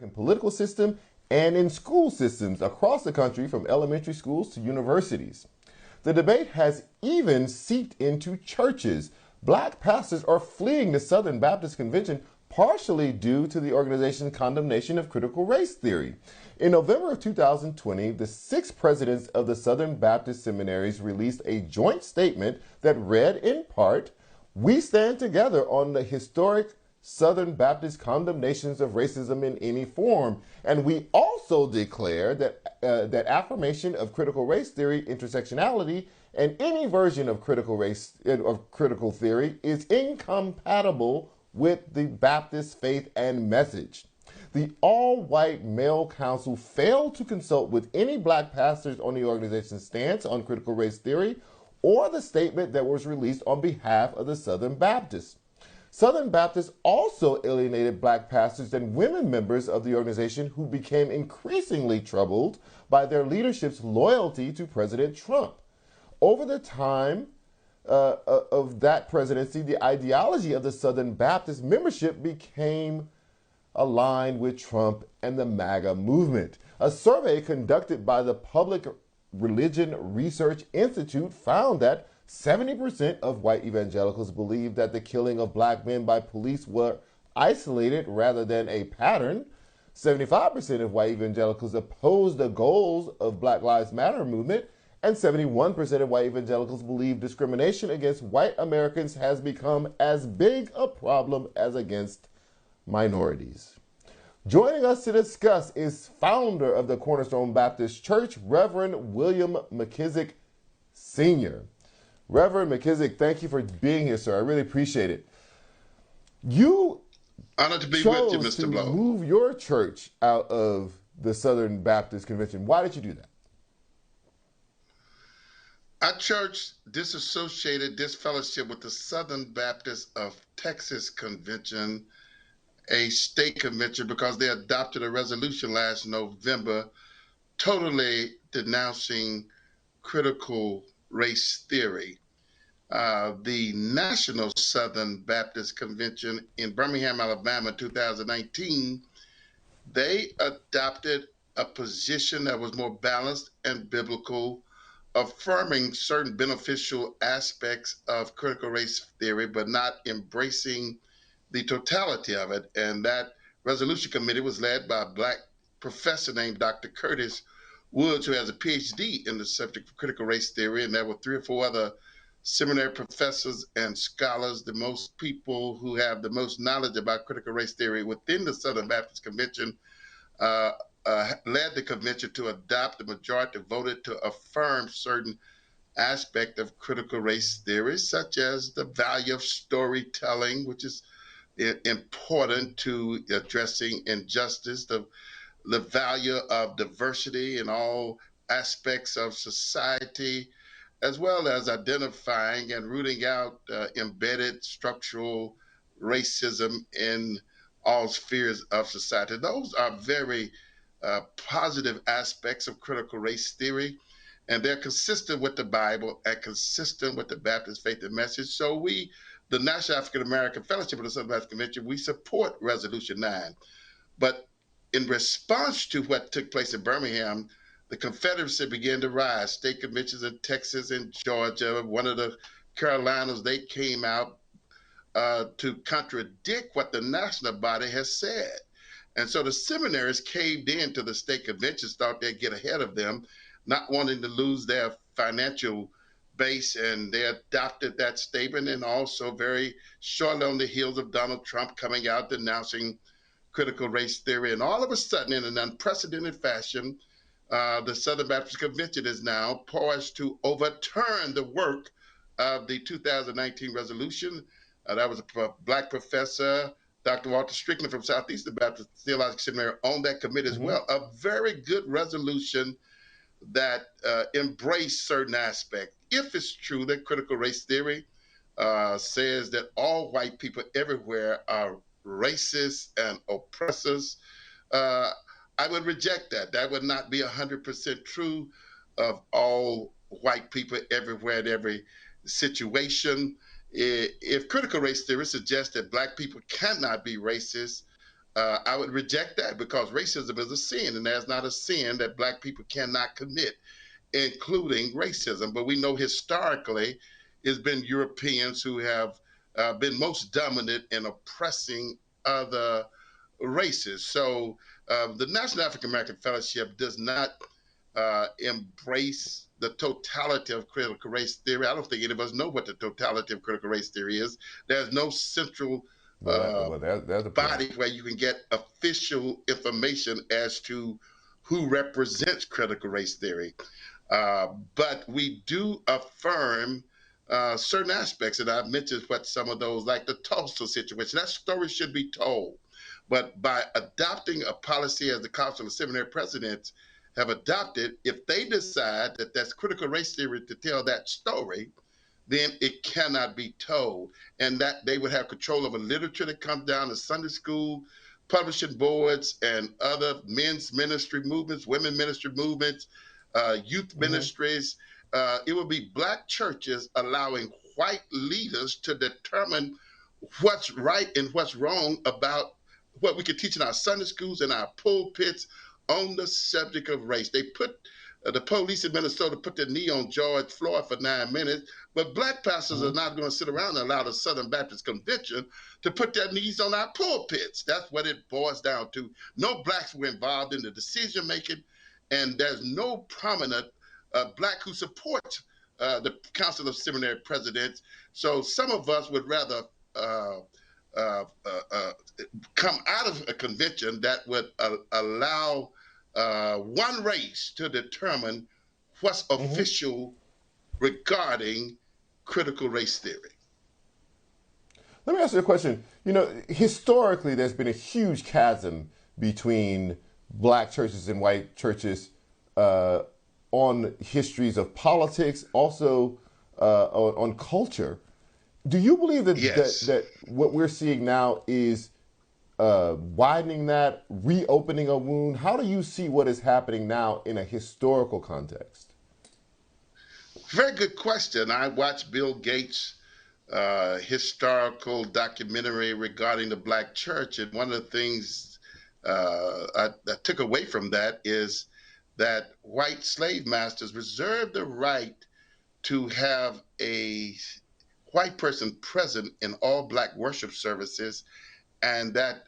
American political system and in school systems across the country from elementary schools to universities. The debate has even seeped into churches. Black pastors are fleeing the Southern Baptist Convention partially due to the organization's condemnation of critical race theory. In November of 2020, the 6 presidents of the Southern Baptist seminaries released a joint statement that read in part, "We stand together on the historic Southern Baptist condemnations of racism in any form, and we also declare that affirmation of critical race theory, intersectionality, and any version of critical theory is incompatible with the Baptist faith and message." The all-white male council failed to consult with any black pastors on the organization's stance on critical race theory or the statement that was released on behalf of the Southern Baptists. Southern Baptists also alienated black pastors and women members of the organization who became increasingly troubled by their leadership's loyalty to President Trump. Over the time of that presidency, the ideology of the Southern Baptist membership became aligned with Trump and the MAGA movement. A survey conducted by the Public Religion Research Institute found that 70% of white evangelicals believe that the killing of black men by police were isolated rather than a pattern. 75% of white evangelicals oppose the goals of Black Lives Matter movement, and 71% of white evangelicals believe discrimination against white Americans has become as big a problem as against minorities. Joining us to discuss is founder of the Cornerstone Baptist Church, Reverend William McKissic Sr. Reverend McKissic, thank you for being here, sir. I really appreciate it. You Honored to be with you, chose Mr. to Blow. move your church out of the Southern Baptist Convention. Why did you do that? Our church disassociated this fellowship with the Southern Baptist of Texas Convention, a state convention, because they adopted a resolution last November totally denouncing critical race theory. The National Southern Baptist Convention in Birmingham, Alabama, 2019, they adopted a position that was more balanced and biblical, affirming certain beneficial aspects of critical race theory, but not embracing the totality of it. And that resolution committee was led by a black professor named Dr. Curtis Woods, who has a PhD in the subject of critical race theory. And there were 3 or 4 other seminary professors and scholars, the most people who have the most knowledge about critical race theory within the Southern Baptist Convention, led the convention to adopt. The majority voted to affirm certain aspect of critical race theory, such as the value of storytelling, which is important to addressing injustice, the value of diversity in all aspects of society, as well as identifying and rooting out embedded structural racism in all spheres of society. Those are very positive aspects of critical race theory, and they're consistent with the Bible and consistent with the Baptist faith and message. So we, the National African American Fellowship of the Southern Baptist Convention, we support Resolution 9. But in response to what took place in Birmingham, the Confederacy began to rise. State conventions in Texas and Georgia, one of the Carolinas, they came out to contradict what the national body has said. And so the seminaries caved in to the state conventions, thought they'd get ahead of them, not wanting to lose their financial base, and they adopted that statement. And also very shortly on the heels of Donald Trump coming out denouncing critical race theory. And all of a sudden, in an unprecedented fashion, the Southern Baptist Convention is now poised to overturn the work of the 2019 resolution. That was a black professor, Dr. Walter Strickland from Southeastern Baptist Theological Seminary, on that committee as well. A very good resolution that embraced certain aspects. If it's true that critical race theory says that all white people everywhere are racist and oppressors, I would reject that. That would not be 100% true of all white people everywhere in every situation. If critical race theory suggests that black people cannot be racist, I would reject that because racism is a sin, and there's not a sin that Black people cannot commit, including racism. But we know historically it's been Europeans who have been most dominant in oppressing other races. So the National African American Fellowship does not embrace the totality of critical race theory. I don't think any of us know what the totality of critical race theory is. There's no central uh, There's a point. body where you can get official information as to who represents critical race theory. But we do affirm certain aspects, and I've mentioned what some of those, like the Tulsa situation, that story should be told. But by adopting a policy as the Council of Seminary Presidents have adopted, if they decide that that's critical race theory to tell that story, then it cannot be told. And that they would have control over literature that comes down to Sunday school, publishing boards, and other men's ministry movements, women ministry movements, youth Mm-hmm. ministries. It would be Black churches allowing white leaders to determine what's right and what's wrong about what we could teach in our Sunday schools and our pulpits on the subject of race. They put the police in Minnesota put their knee on George Floyd for 9 minutes, but Black pastors are Mm-hmm. not going to sit around and allow the Southern Baptist Convention to put their knees on our pulpits. That's what it boils down to. No Blacks were involved in the decision making, and there's no prominent Black who supports the Council of Seminary Presidents. So some of us would rather uh, uh, uh, uh, come out of a convention that would allow one race to determine what's Mm-hmm. official regarding critical race theory. Let me ask you a question. Historically, there's been a huge chasm between black churches and white churches uh, on histories of politics, also on culture. Do you believe Yes. that what we're seeing now is widening that, reopening a wound? How do you see what is happening now in a historical context? Very good question. I watched Bill Gates' historical documentary regarding the Black church, and one of the things I took away from that is that white slave masters reserved the right to have a white person present in all Black worship services, and that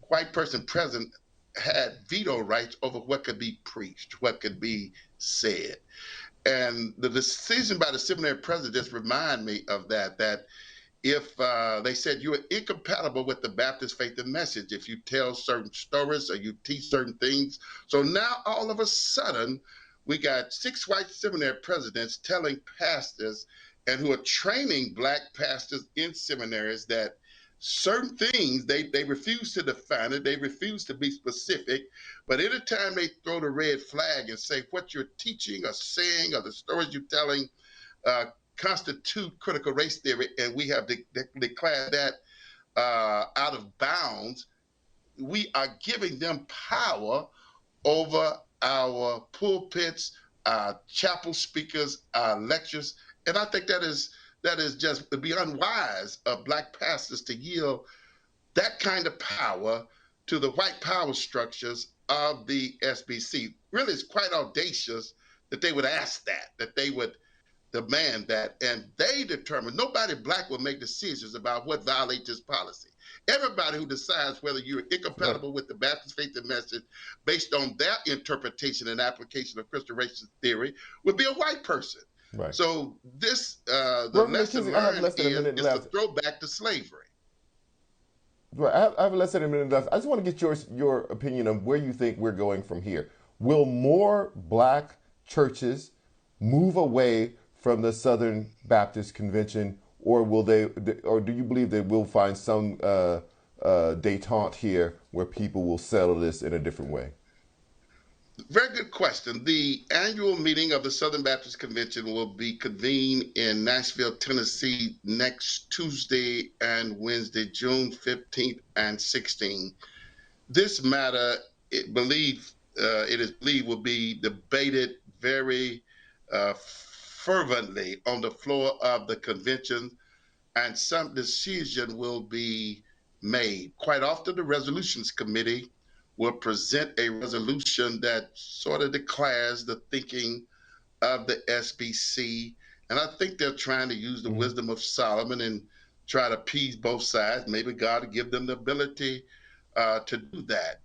white person present had veto rights over what could be preached, what could be said. And the decision by the seminary presidents remind me of that, that if they said you are incompatible with the Baptist faith and message, if you tell certain stories or you teach certain things. So now all of a sudden, we got 6 white seminary presidents telling pastors and who are training Black pastors in seminaries that certain things they refuse to define it, they refuse to be specific, but anytime they throw the red flag and say what you're teaching or saying or the stories you're telling uh, constitute critical race theory, and we have declared that out of bounds, we are giving them power over our pulpits, our chapel speakers, our lectures, and I think that is just beyond wise of Black pastors to yield that kind of power to the white power structures of the SBC. Really, it's quite audacious that they would ask that they would demand that, and they determine. Nobody Black will make decisions about what violates this policy. Everybody who decides whether you're Right. incompatible with the Baptist faith and message based on their interpretation and application of Christian racial theory would be a white person. Right. So this, the Reverend lesson McKissic, I have learned less than a minute is to left. throw back to slavery. Right, I have less than a minute left. I just want to get your opinion on where you think we're going from here. Will more black churches move away from the Southern Baptist Convention, or or do you believe that we'll find some détente here where people will settle this in a different way? Very good question. The annual meeting of the Southern Baptist Convention will be convened in Nashville, Tennessee next Tuesday and Wednesday, June 15th and 16th. This matter, it is believed, will be debated very fervently on the floor of the convention, and some decision will be made. Quite often, the resolutions committee will present a resolution that sort of declares the thinking of the SBC. And I think they're trying to use the wisdom of Solomon and try to appease both sides. Maybe God will give them the ability to do that.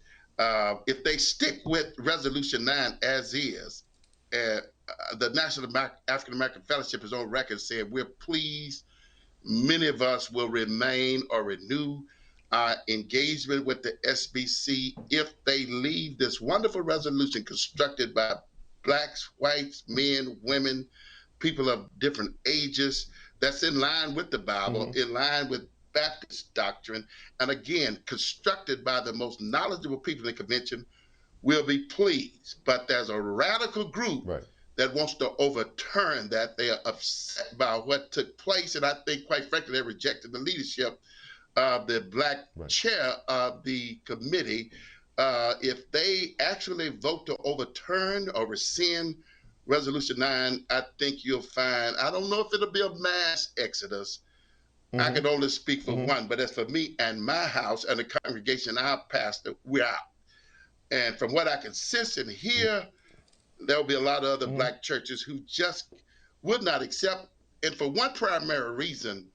If they stick with Resolution 9 as is, the National African American Fellowship is on record saying we're pleased. Many of us will remain or renew our engagement with the SBC if they leave this wonderful resolution constructed by blacks, whites, men, women, people of different ages, that's in line with the Bible, in line with Baptist doctrine, and again, constructed by the most knowledgeable people in the convention. Will be pleased. But there's a radical group that wants to overturn that. They are upset by what took place. And I think, quite frankly, they rejected the leadership of the black chair of the committee. If they actually vote to overturn or rescind Resolution 9, I think you'll find, I don't know if it'll be a mass exodus. I can only speak for one, but as for me and my house and the congregation I pastor, we're out. And from what I can sense and hear, there'll be a lot of other black churches who just would not accept. And for one primary reason,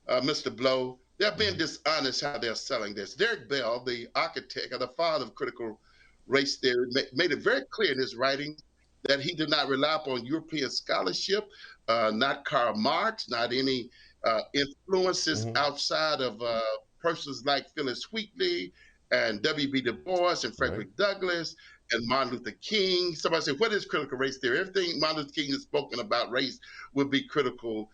Mr. Blow, they're being dishonest how they're selling this. Derek Bell, the architect or the father of critical race theory, made it very clear in his writing that he did not rely upon European scholarship, not Karl Marx, not any influences outside of persons like Phyllis Wheatley and W.B. Du Bois and Frederick Douglass and Martin Luther King. Somebody said, what is critical race theory? Everything Martin Luther King has spoken about race would be critical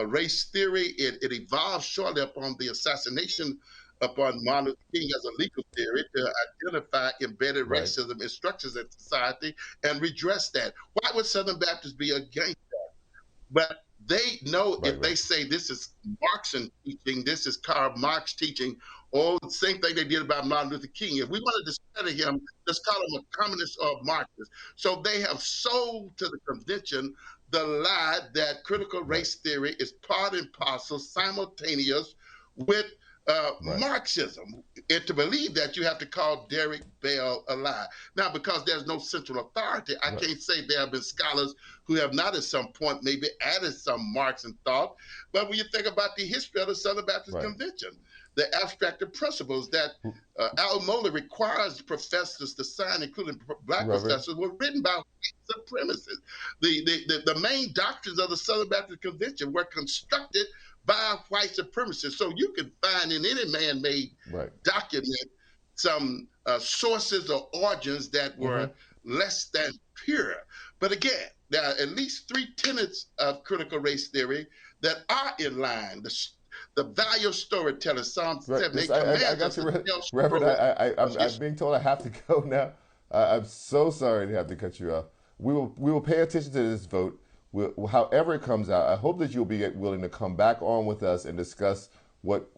race theory. It evolved shortly upon the assassination upon Martin Luther King as a legal theory to identify embedded racism in structures of society and redress that. Why would Southern Baptists be against that? But they know if they say this is Marxian teaching, this is Karl Marx teaching, or the same thing they did about Martin Luther King. If we want to discredit him, let's call him a communist or a Marxist. So they have sold to the convention the lie that critical race theory is part and parcel, simultaneous with Marxism. And to believe that, you have to call Derek Bell a lie. Now, because there's no central authority, I can't say there have been scholars who have not at some point maybe added some Marxian thought. But when you think about the history of the Southern Baptist Convention, the abstracted principles that Al Mohler requires professors to sign, including black professors, were written by white supremacists. The main doctrines of the Southern Baptist Convention were constructed by white supremacists. So you can find in any man-made document some sources or origins that were less than pure. But again, there are at least three tenets of critical race theory that are in line. The value of storytelling, Psalm 7, I got you, Reverend. I'm being told I have to go now. I'm so sorry to have to cut you off. We will pay attention to this vote. However it comes out, I hope that you'll be willing to come back on with us and discuss what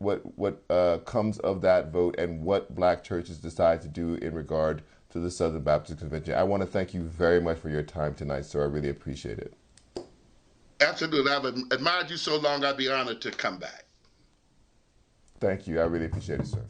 comes of that vote and what black churches decide to do in regard to the Southern Baptist Convention. I want to thank you very much for your time tonight, sir. I really appreciate it. Absolutely. I've admired you so long, I'd be honored to come back. Thank you. I really appreciate it, sir.